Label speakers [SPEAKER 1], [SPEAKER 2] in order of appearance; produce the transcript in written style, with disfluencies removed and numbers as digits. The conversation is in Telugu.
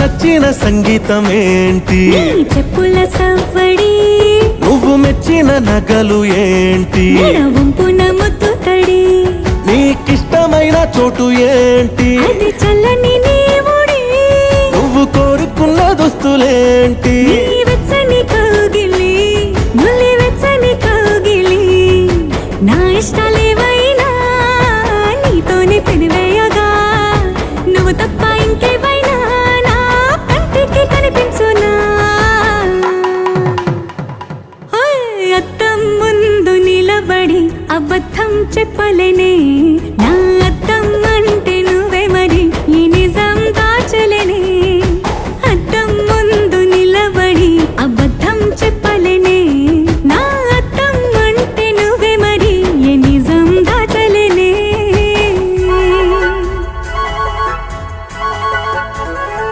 [SPEAKER 1] నచ్చిన సంగీతం ఏంటి?
[SPEAKER 2] చెప్పుల సవ్వడి.
[SPEAKER 1] నువ్వు మెచ్చిన నగలు ఏంటి?
[SPEAKER 2] వంపున ముద్దు తడి.
[SPEAKER 1] నీకిష్టమైన చోటు ఏంటి?
[SPEAKER 2] అది చల్లని నీ ఒడి.
[SPEAKER 1] నువ్వు కోరుకున్న దుస్తులేంటి?